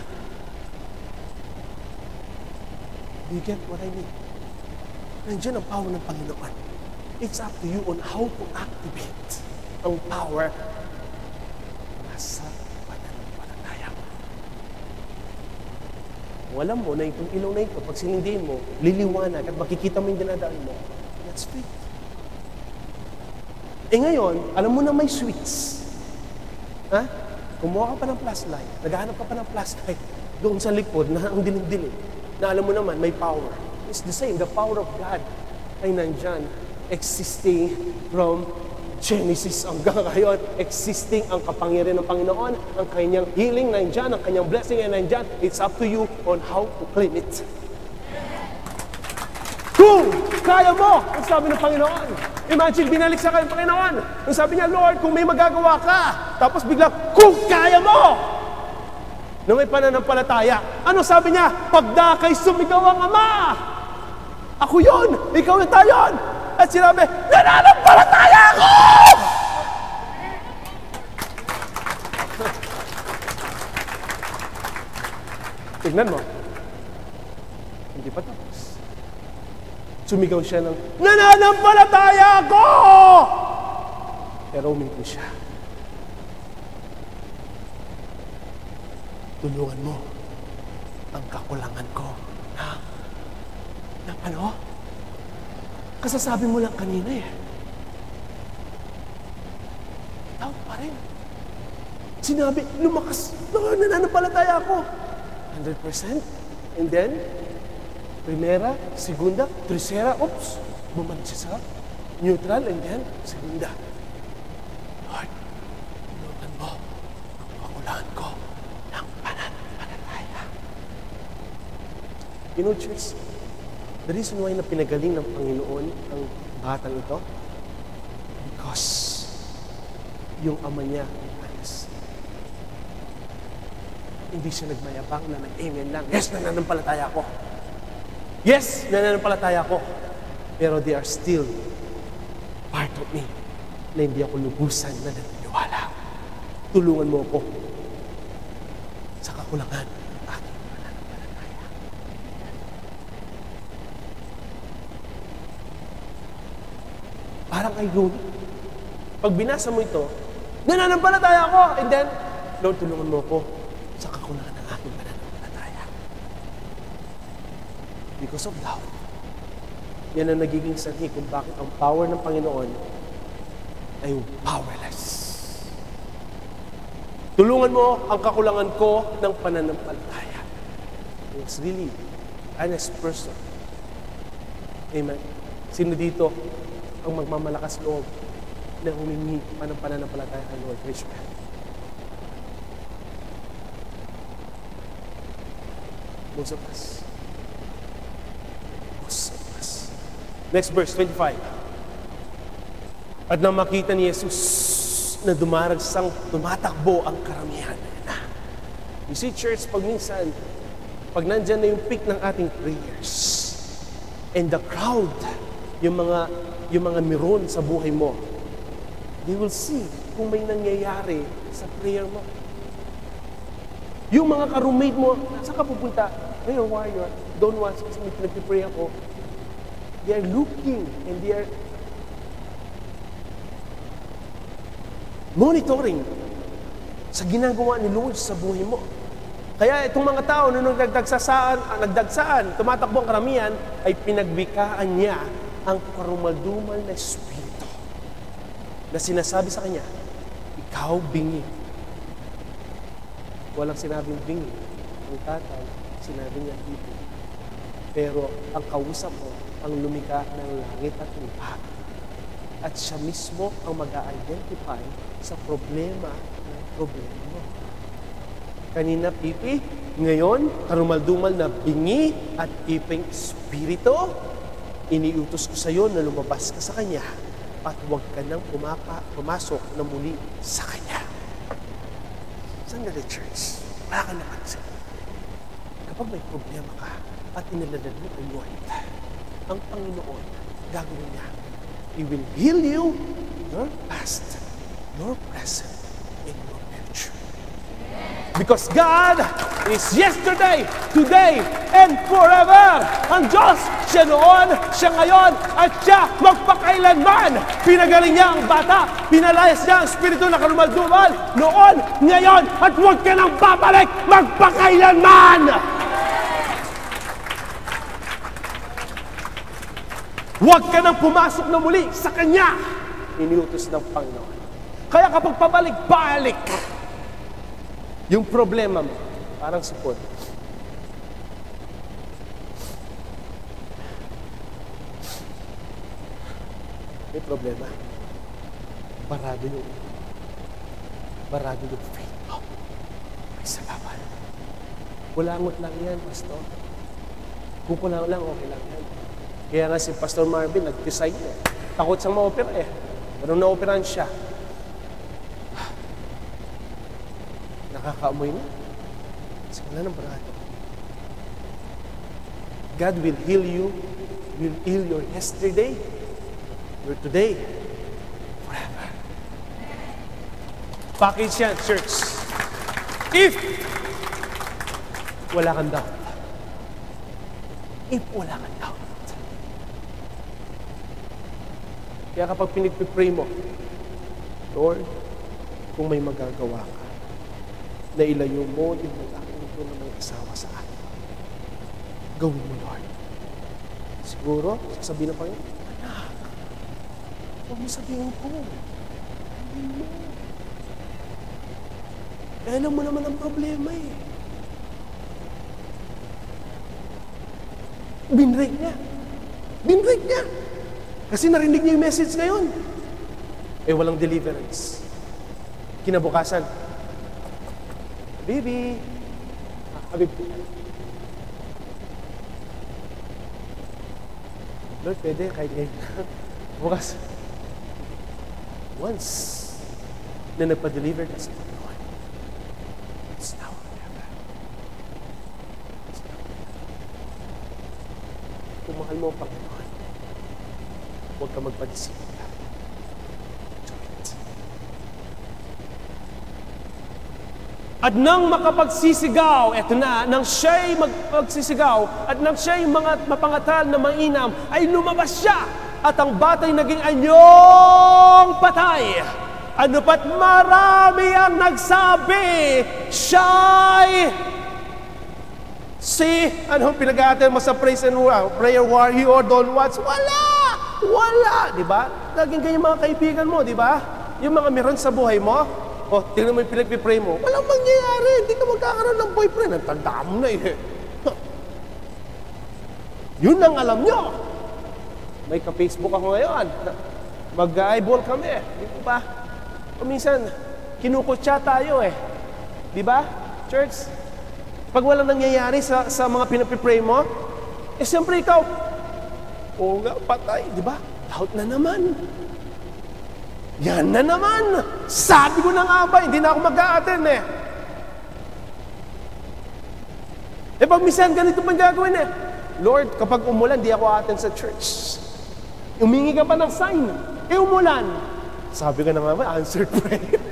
Do you get what I mean? Nandiyan ang power ng Panginoon. It's up to you on how to activate ang power nasa pananampalataya mo. Kung alam mo na itong ilaw na ito, pag sinindihin mo, liliwanag at makikita mo yung dinadaan mo, that's faith. Ngayon, alam mo na may switch. Ha? Kumuha ka pa ng flashlight, naghahanap ka pa ng flashlight doon sa likod na ang dilim-dilim, na alam mo naman may power. It's the same, the power of God ay nandyan, existing from Genesis hanggang ngayon, existing ang kapangyarihan ng Panginoon, ang kanyang healing nandyan, ang kanyang blessing ay nandyan. It's up to you on how to claim it. Kung kaya mo, ang sabi ng Panginoon. Imagine, binalik sa kanya ng Panginoon. Ang sabi niya, Lord, kung may magagawa ka, tapos bigla, kung kaya mo, na may pananampalataya. Ano sabi niya? Pagdakay sumigaw ang Ama. Ako yun, ikaw yung tayon. At sinabi, nananampalataya ako! Tignan mo. Hindi pa tapos. Sumigaw siya ng, nananampalataya ako! Pero uminto siya. Tulungan mo ang kakulangan ko ng ano? Kasasabi mo lang kanina eh. Tao pa rin. Sinabi, lumakas. Nananampalataya ako. 100%. And then, primera, segunda, tercera, oops, bumalik siya sa neutral, and then, segunda. Lord, inutan mo ang pangulahan ko ng pananampalataya. You know, church, the reason why na pinagaling ng Panginoon ang batang ito, because yung ama niya, hindi siya nagmayabang na nag-amen lang. Yes, nananampalataya ako. Yes, nananampalataya ako. Pero they are still part of me na hindi ako lubusan na naniniwala. Tulungan mo ako sa kakulangan ng aking pananampalataya. Parang ironic. Pag binasa mo ito, nananampalataya ako! And then, Lord, tulungan mo ako sa kakulangan ng aking pananampalataya. Because of doubt. Yan ang nagiging sanhi kung bakit ang power ng Panginoon ay powerless. Tulungan mo ang kakulangan ko ng pananampalataya. It's really honest person. Amen. Sino dito ang magmamalakas loob na humingi pa ng pananampalataya kay Lord? Raise your hand. Most of us. Most of us. Next verse, 25. At nang makita ni Jesus na dumaragsang tumatakbo ang karamihan. You see, church, pag minsan, pag nandyan na yung peak ng ating prayers, and the crowd, yung mga meron sa buhay mo, they will see kung may nangyayari sa prayer mo. Yung mga ka-roommate mo, saan ka pupunta? Prayer warrior, don't watch kasi may pinag-pray ako. They are looking and they are monitoring sa ginagawa ni Lord sa buhay mo. Kaya itong mga tao na nagdagsaan, tumatakbo ang karamihan, ay pinagbikaan niya ang karumaldumal na espiritu na sinasabi sa kanya, ikaw bingi. Walang sinabing bingi. Ang tatay, sinabi niya dito. Pero ang kausap mo, ang lumikha ng langit at lupa. At siya mismo ang mag-a-identify sa problema mo. Kanina pipi, ngayon karumaldumal na bingi at iping espiritu. Iniutos ko sa iyo na lumabas ka sa kanya at huwag ka nang pumasok na muli sa kanya. Sandali, church. Wala ka napansin. Kapag may problema ka at inaladad mo kay Lord, ang Panginoon, gagawin niya. He will heal you, your past, your present, and your future. Because God is yesterday, today, and forever. Ang Diyos, siya noon, siya ngayon, at siya magpakailanman. Pinagaling niya ang bata, pinalayas niya ang espiritu na karumaldumal, noon, ngayon, at huwag ka nang babalik, magpakailanman! Huwag ka nang pumasok na muli sa Kanya, iniutos ng Panginoon. Kaya kapag pabalik-balik, yung problema mo, parang sipon. May problema. Barado yung faith mo. May salamat. Kulangot lang yan, Pastor. Kung kulangot lang, okay lang yan. Kaya nga si Pastor Marvin, nag-decide eh. Takot siyang ma-opera eh. Pero na-operahan siya. Nakakaamoy na. Kasi wala ng barado. God will heal you. Will heal your yesterday, your today, forever. Package yan, church. If wala kang doubt. If wala kang doubt. Kaya kapag pinagpipray mo, Lord, kung may magagawa ka, na ilayo mo yung lalaki nito na may asawa sa akin. Gawin mo, Lord. Siguro, sasabihin ng Panginoon, anak, Huwag mo sabihin ko. Hindi mo. Eh, alam mo naman ang problema eh. Binrake niya. Binrake niya. Kasi narinig niya yung message ngayon. Eh, walang deliverance. Kinabukasan, Baby, Habib, Lord, pwede, kahit ngayon. Bukas, once na nagpa-deliver ka sa Panginoon, it's now or never. It's now or never. Kung mahal mo ang Panginoon, huwag ka magpadisipa. Do it. At nang makapagsisigaw, eto na, nang siya'y magpagsisigaw, at nang siya'y mga mapangatal na mainam, ay lumabas siya, at ang batay naging anyong patay. Ano pat marami ang nagsabi, siya'y anong pinag-aatal mo sa prayer war, he or don't watch? Wala! Di ba? Laging ganyan mga kaibigan mo, di ba? Yung mga meron sa buhay mo, tingnan mo yung pinag-pray mo, walang mangyayari, hindi ka magkakaroon ng boyfriend. Ang tanda mo na eh. Yun ang alam nyo. May ka-Facebook ako ngayon. Mag-eyeball kami. Di ba? Minsan, kinukutsa tayo eh. Di ba? Church? Pag walang nangyayari sa mga pinag-pray mo, eh siyempre ikaw, oo nga, patay. Di ba? Doubt na naman. Yan na naman! Sabi ko na nga ba, hindi na ako mag-a-attend eh. Eh pag minsan ganito pang gagawin eh. Lord, kapag umulan, di ako attend sa church. Umingi ka pa ng sign. Eh umulan. Sabi ko na nga ba, answered prayer.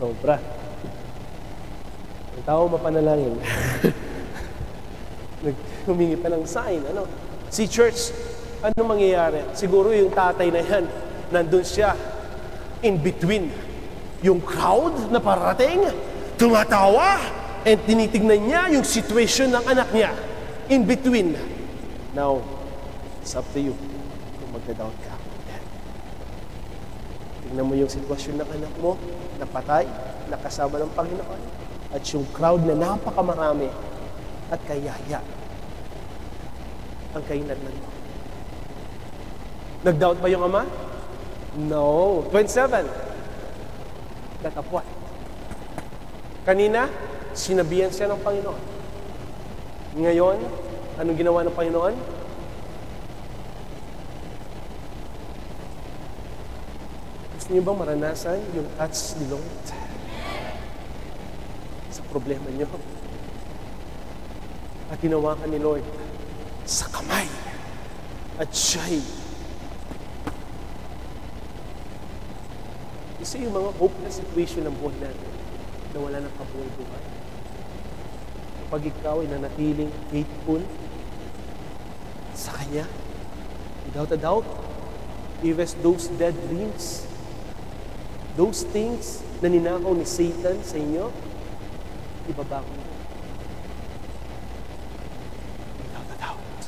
Sobra. Ang tao mapanalangin. Humingi pa ng sign. Ano? Si church, ano mangyayari? Siguro yung tatay na yan, nandun siya in between yung crowd na parating, tumatawa, and tinitignan niya yung situation ng anak niya. In between. Now, it's up to you kung magda-doubt ka. Tignan mo yung sitwasyon ng anak mo, napatay, nakasama ng Panginoon, at yung crowd na napakamarami at kayaya ang kainatnan mo. Nag-doubt ba yung ama? No. 27. That of what? Kanina, sinabihan siya ng Panginoon. Ngayon, anong ginawa ng Panginoon? Gusto niyo bang maranasan yung touch ni Lord sa problema niyo? At ginawa ka ni Lord sa kamay. At siya'y isa yung mga hopeless situation ng buhay natin na wala ng kabuhay-buhay. Kapag ikaw ay nanatiling faithful sa Kanya, without a doubt, even those dead dreams, those things na ninakaw ni Satan sa inyo, ibabago mo. Without a doubt.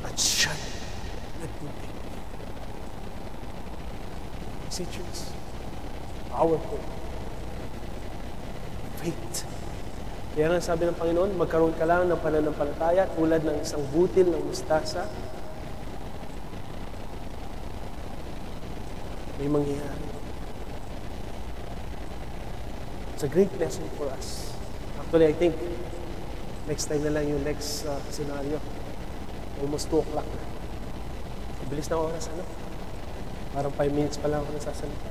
At siya nagpunti. See, church, powerful. Faith. Kaya nga sabi ng Panginoon, magkaroon ka lang ng pananampalataya tulad ng isang butil ng mustasa. May mangyayari. It's a great lesson for us. Actually, I think next time na lang yung next scenario. Almost 2 o'clock na. Bilis na oras, ano? Parang 5 minutes pa lang ako nasasalita.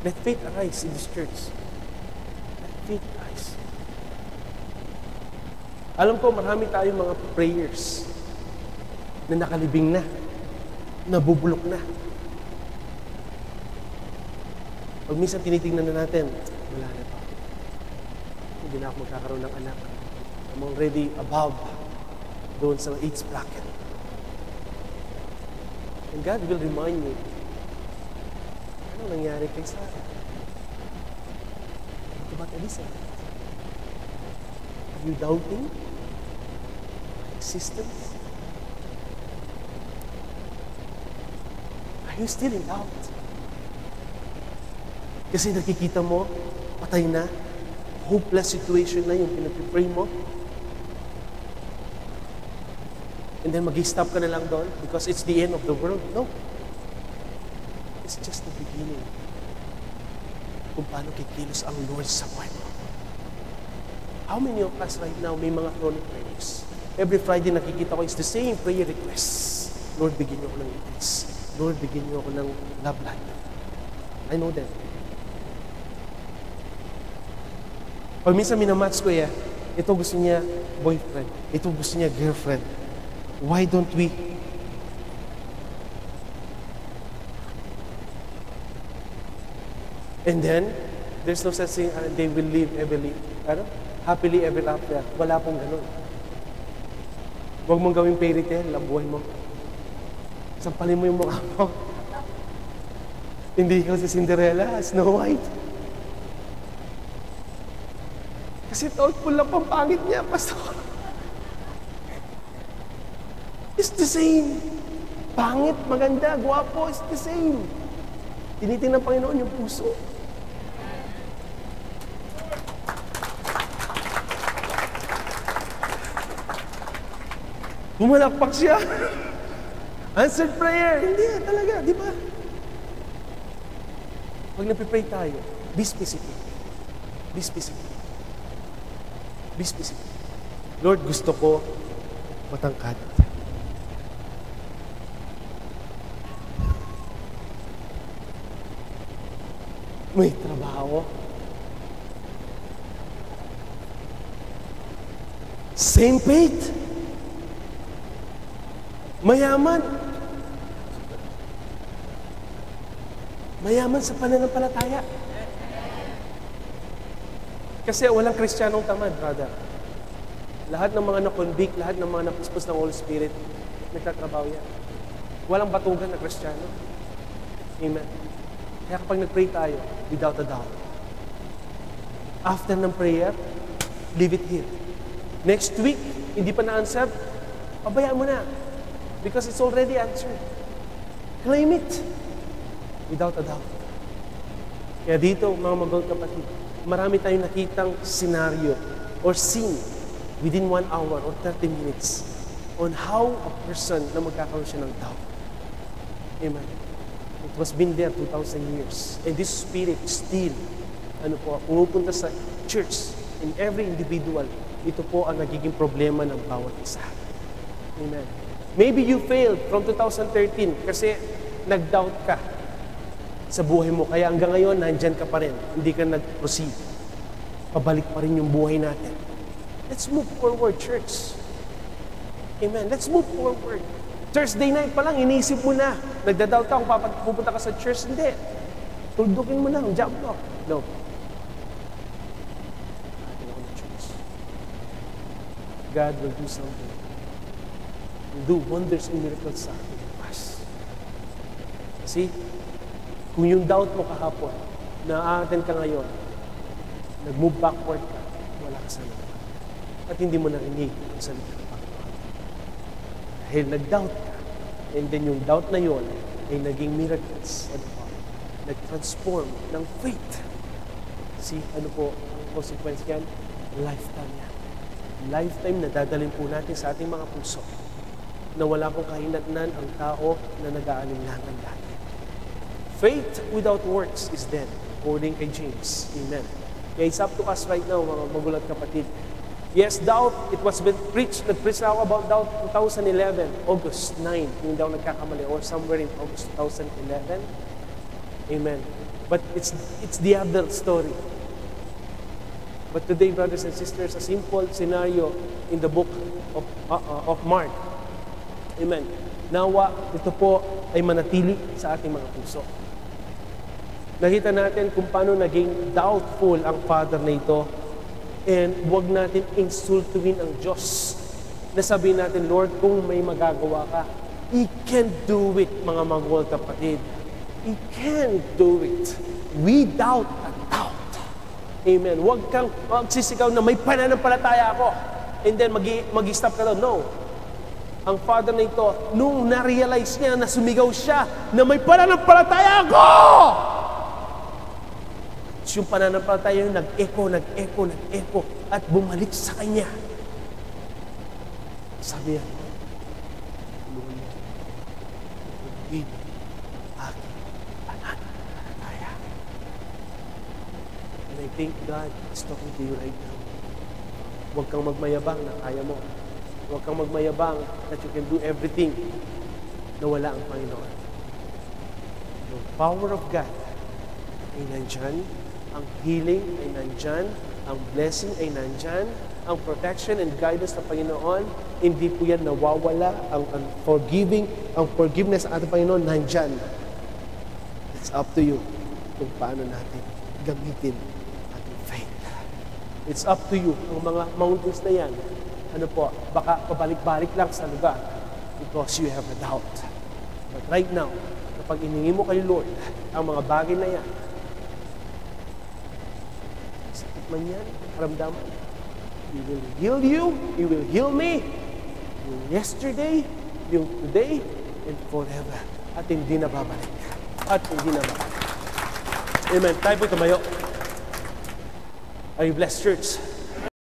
Let faith arise in this church. Let faith arise. Alam ko, marami tayong mga prayers na nakalibing na, nabubulok na. Pag minsan tinitingnan na natin, wala na pa. Hindi na ako magkakaroon ng anak. I'm already above doon sa age bracket. And God will remind me, ano nangyari kay Sarah? Ito ba't Elizabeth? Are you doubting my existence? Are you still in doubt? Kasi nakikita mo, patay na, hopeless situation na yung pinag-pray mo. And then mag-stop ka na lang doon because it's the end of the world. No. It's just the beginning. Kung paano kikilos ang Lord sa buhay mo. How many of us right now may mga chronic prayers? Every Friday nakikita ko, it's the same prayer requests. Lord, bigyan niyo ako ng increase. Lord, bigyan niyo ako ng love life. I know that. Pag minsan minamatch ko ito gusto niya boyfriend, ito gusto niya girlfriend. Why don't we? And then, there's no such thing, they will live happily ever after. Wala pong ganun. Huwag mong gawing fairy tale, ang buhay mo. Sampalin mo yung mukha mo. Hindi ka si Cinderella, Snow White. Kasi thoughtful lang pang pangit niya, pastor. It's the same. Pangit, maganda, gwapo, it's the same. Tinitingnan ng Panginoon yung puso. Bumalakpak siya. Answered prayer. Hindi talaga, di ba? Pag nagpipray tayo, be specific. Be specific. Be specific. Lord, gusto ko matangkad. May trabaho. Same faith. Mayaman. Mayaman sa pananampalataya. Kasi walang Kristiyanong tamad, brother. Lahat ng mga na-convict, lahat ng mga napuspos ng Holy Spirit, nagtatrabaho yan. Walang batugan na Kristiyano. Amen. Kaya kapag nag-pray tayo, without a doubt, after ng prayer, leave it here. Next week, hindi pa na-answer, pabayaan mo na. Because it's already answered. Claim it. Without a doubt. Kaya dito, mga magawang kapatid, marami tayong nakitang scenario or scene within 1 hour or 30 minutes on how a person na magkakaroon siya ng doubt. Amen. It was been there 2,000 years. And this spirit still, pumupunta sa church, in every individual, ito po ang nagiging problema ng bawat isa. Amen. Maybe you failed from 2013 kasi nag-doubt ka sa buhay mo. Kaya hanggang ngayon, nandyan ka pa rin. Hindi ka nag-proceed. Pabalik pa rin yung buhay natin. Let's move forward, church. Amen. Let's move forward. Thursday night pa lang, iniisip mo na. Nagda-doubt ka kung pupunta ka sa church. Hindi. Tuldukin mo lang, jump off. No. God will do something. Will do wonders and miracles sa ating lives. Kasi, kung yung doubt mo kahapon, na-attend ka ngayon, nag-move backward ka, wala ka sa lahat. At hindi mo narinig ang salita ng Panginoon. Dahil nag-doubt ka, and then yung doubt na yon ay naging miracles. Nag-transform ng faith. See, ano po ang consequence yan? Lifetime yan. Lifetime na dadalhin po natin sa ating mga puso na wala pong kahinatnan ang tao na nag-aalinlangan dati. Faith without works is dead, according kay James. Amen. Kaya it's up to us right now, mga magulat kapatid. Yes, doubt, it was been preached. Nag-preach ako about doubt 2011, August 9, kung hindi ako nagkakamali, or somewhere in August 2011. Amen. But it's the other story. But today, brothers and sisters, a simple scenario in the book of Mark. Amen. Nawa, ito po ay manatili sa ating mga puso. Nakita natin kung paano naging doubtful ang father na ito. And huwag natin insultuin ang Diyos. Nasabihin natin, Lord, kung may magagawa ka, He can do it, mga magulang kapatid. He can do it without a doubt. Amen. Huwag kang magsisigaw na may pananampalataya ako. And then mag-stop ka daw. No. Ang father na ito, nung na-realize niya na sumigaw siya na may pananampalataya ako! Yung pananampalataya yung nag-echo, at bumalik sa kanya. Sabi niya, Lord, ibig aking pananampalataya. And I think God is talking to you right now. Huwag kang magmayabang na kaya mo. Huwag kang magmayabang that you can do everything na wala ang Panginoon. The power of God ay nandyan. Ang healing ay nandyan. Ang blessing ay nandyan. Ang protection and guidance ng Panginoon, hindi po yan nawawala. Ang forgiveness ng ating Panginoon nandyan. It's up to you kung paano natin gamitin ating faith. It's up to you. Ang mga mountains na yan, baka pabalik-balik lang sa lugar because you have a doubt. But right now, kapag iningi mo kay Lord, ang mga bagay na yan, sakit man yan, karamdaman, He will heal you, He will heal me, yung yesterday, yung today, and forever. At hindi na babalik. At hindi na babalik. Amen. Tayo po tumayo. Are you blessed, church?